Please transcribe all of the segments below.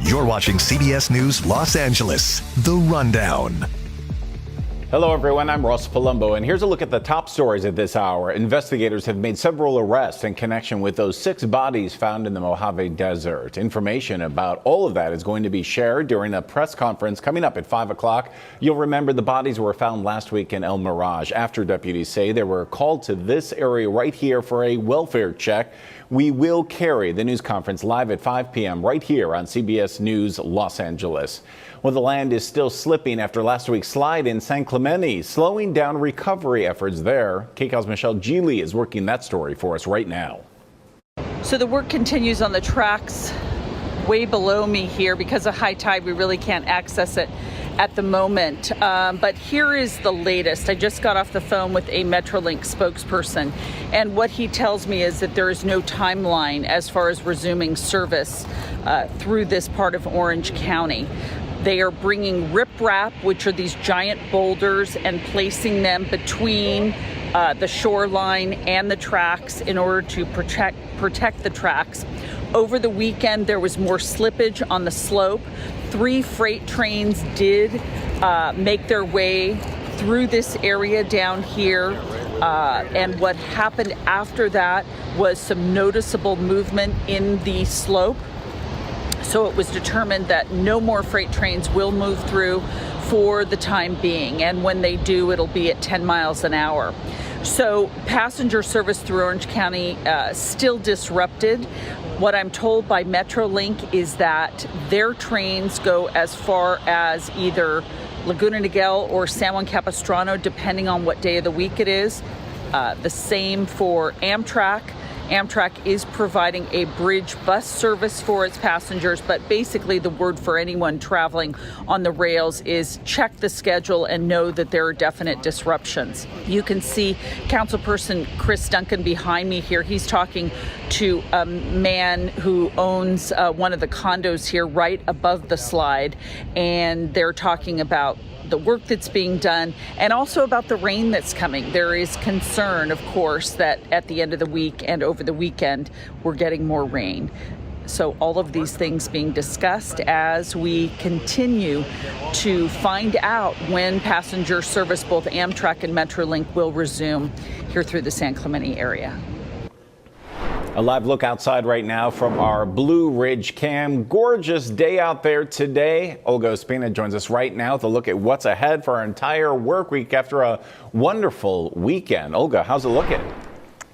You're watching CBS News Los Angeles, The Rundown. Hello, everyone. I'm Ross Palumbo, and here's a look at the top stories at this hour. Investigators have made several arrests in connection with those 6 bodies found in the Mojave Desert. Information about all of that is going to be shared during a press conference coming up at 5 o'clock. You'll remember the bodies were found last week in El Mirage after deputies say they were called to this area right here for a welfare check. We will carry the news conference live at 5 p.m. right here on CBS News Los Angeles. Well, the land is still slipping after last week's slide in San Clemente, slowing down recovery efforts there. Kcal's Michelle Geely is working that story for us right now. So the work continues on the tracks way below me here. Because of high tide, we really can't access it at the moment. But here is the latest. I just got off the phone with a Metrolink spokesperson, and what he tells me is that there is no timeline as far as resuming service through this part of Orange County. They are bringing riprap, which are these giant boulders, and placing them between the shoreline and the tracks in order to protect the tracks. Over the weekend, there was more slippage on the slope. 3 freight trains did make their way through this area down here. And what happened after that was some noticeable movement in the slope. So it was determined that no more freight trains will move through for the time being. And when they do, it'll be at 10 miles an hour. So passenger service through Orange County still disrupted. What I'm told by Metrolink is that their trains go as far as either Laguna Niguel or San Juan Capistrano, depending on what day of the week it is. The same for Amtrak. Amtrak is providing a bridge bus service for its passengers, but basically the word for anyone traveling on the rails is check the schedule and know that there are definite disruptions. You can see Councilperson Chris Duncan behind me here. He's talking to a man who owns one of the condos here right above the slide, and they're talking about the work that's being done and also about the rain that's coming. There is concern, of course, that at the end of the week and over the weekend, we're getting more rain. So all of these things being discussed as we continue to find out when passenger service, both Amtrak and Metrolink, will resume here through the San Clemente area. A live look outside right now from our Blue Ridge cam. Gorgeous day out there today. Olga Ospina joins us right now with a look at what's ahead for our entire work week after a wonderful weekend. Olga, how's it looking?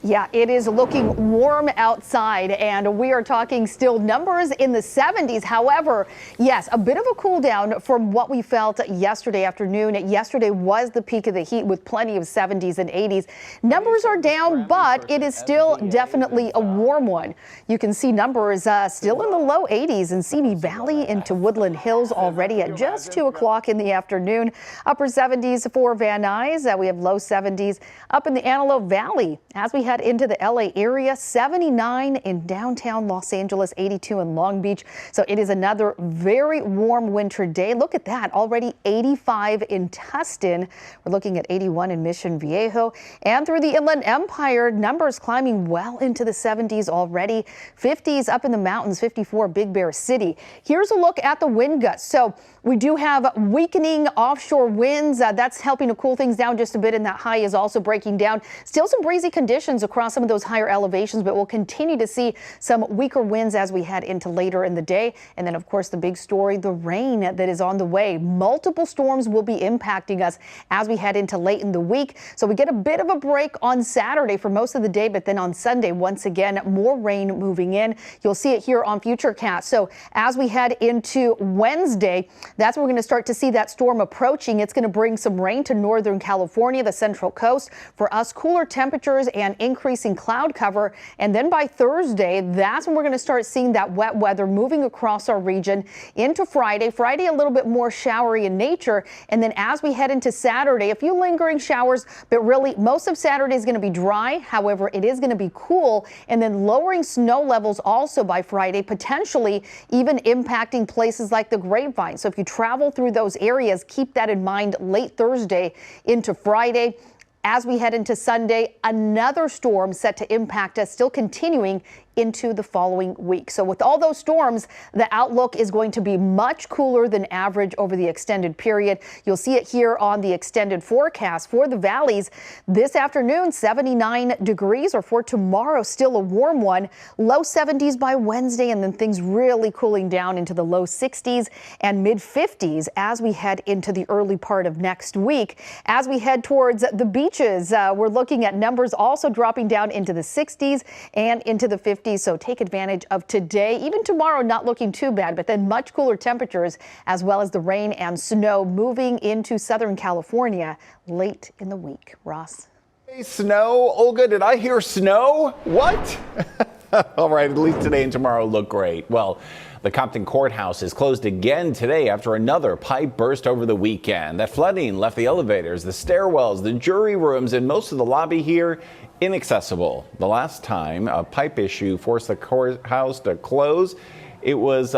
Yeah, it is looking warm outside, and we are talking still numbers in the 70s. However, yes, a bit of a cool down from what we felt yesterday afternoon. Yesterday was the peak of the heat with plenty of 70s and 80s. Numbers are down, but it is still definitely a warm one. You can see numbers still in the low 80s in Simi Valley into Woodland Hills already at just 2 o'clock in the afternoon. Upper 70s for Van Nuys. We have low 70s up in the Antelope Valley as we head into the LA area. 79 in downtown Los Angeles, 82 in Long Beach. So it is another very warm winter day. Look at that, already 85 in Tustin. We're looking at 81 in Mission Viejo, and through the Inland Empire, numbers climbing well into the 70s already. 50s up in the mountains, 54 Big Bear City. Here's a look at the wind gusts. So we do have weakening offshore winds. That's helping to cool things down just a bit, and that high is also breaking down. Still some breezy conditions across some of those higher elevations, but we'll continue to see some weaker winds as we head into later in the day. And then, of course, the big story, the rain that is on the way. Multiple storms will be impacting us as we head into late in the week. So we get a bit of a break on Saturday for most of the day, but then on Sunday, once again, more rain moving in. You'll see it here on Futurecast. So as we head into Wednesday, that's when we're going to start to see that storm approaching. It's going to bring some rain to Northern California, the Central Coast. For us, cooler temperatures and increasing cloud cover. And then by Thursday, that's when we're going to start seeing that wet weather moving across our region into Friday. Friday, a little bit more showery in nature. And then as we head into Saturday, a few lingering showers, but really most of Saturday is going to be dry. However, it is going to be cool, and then lowering snow levels also by Friday, potentially even impacting places like the Grapevine. So if you travel through those areas, keep that in mind late Thursday into Friday. As we head into Sunday, another storm set to impact us, still continuing into the following week. So with all those storms, the outlook is going to be much cooler than average over the extended period. You'll see it here on the extended forecast for the valleys. This afternoon, 79 degrees, or for tomorrow, still a warm one. Low 70s by Wednesday, and then things really cooling down into the low 60s and mid 50s as we head into the early part of next week. As we head towards the beaches, we're looking at numbers also dropping down into the 60s and into the 50s. So take advantage of today. Even tomorrow, not looking too bad, but then much cooler temperatures, as well as the rain and snow moving into Southern California late in the week. Ross. Hey, snow. Olga, did I hear snow? What? All right, at least today and tomorrow look great. Well, the Compton courthouse is closed again today after another pipe burst over the weekend. That flooding left the elevators, the stairwells, the jury rooms, and most of the lobby here inaccessible. The last time a pipe issue forced the courthouse to close, it was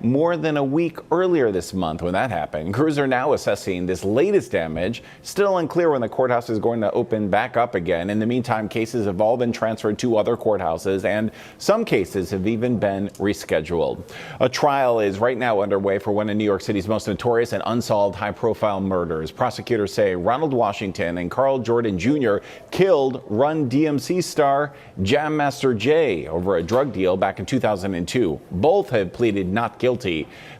more than a week earlier this month when that happened. Crews are now assessing this latest damage. Still unclear when the courthouse is going to open back up again. In the meantime, cases have all been transferred to other courthouses, and some cases have even been rescheduled. A trial is right now underway for one of New York City's most notorious and unsolved high-profile murders. Prosecutors say Ronald Washington and Carl Jordan Jr. killed Run DMC star Jam Master Jay over a drug deal back in 2002. Both have pleaded not guilty.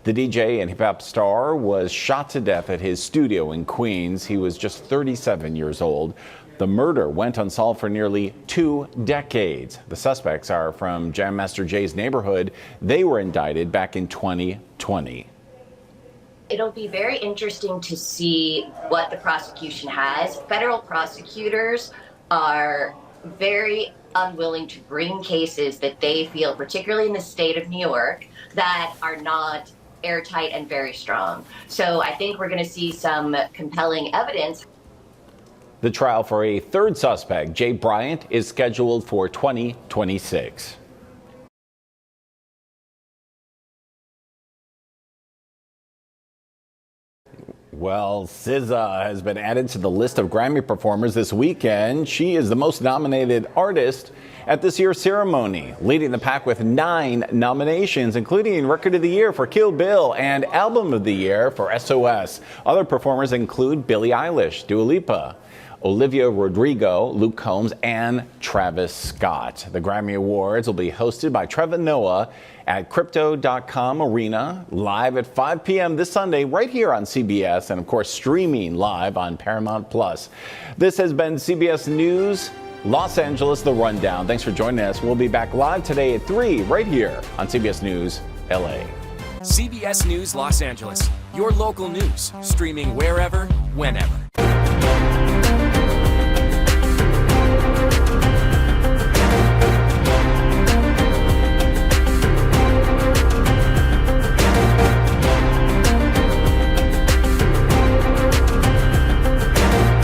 The DJ and hip-hop star was shot to death at his studio in Queens. He was just 37 years old. The murder went unsolved for nearly 2 decades. The suspects are from Jam Master Jay's neighborhood. They were indicted back in 2020. It'll be very interesting to see what the prosecution has. Federal prosecutors are very unwilling to bring cases that they feel, particularly in the state of New York, that are not airtight and very strong. So I think we're going to see some compelling evidence. The trial for a third suspect, Jay Bryant, is scheduled for 2026. Well, SZA has been added to the list of Grammy performers this weekend. She is the most nominated artist at this year's ceremony, leading the pack with 9 nominations, including Record of the Year for Kill Bill and Album of the Year for SOS. Other performers include Billie Eilish, Dua Lipa, Olivia Rodrigo, Luke Combs, and Travis Scott. The Grammy Awards will be hosted by Trevor Noah at Crypto.com Arena, live at 5 p.m. this Sunday right here on CBS, and of course streaming live on Paramount+. This has been CBS News Los Angeles, The Rundown. Thanks for joining us. We'll be back live today at 3 right here on CBS News LA. CBS News Los Angeles, your local news, streaming wherever, whenever.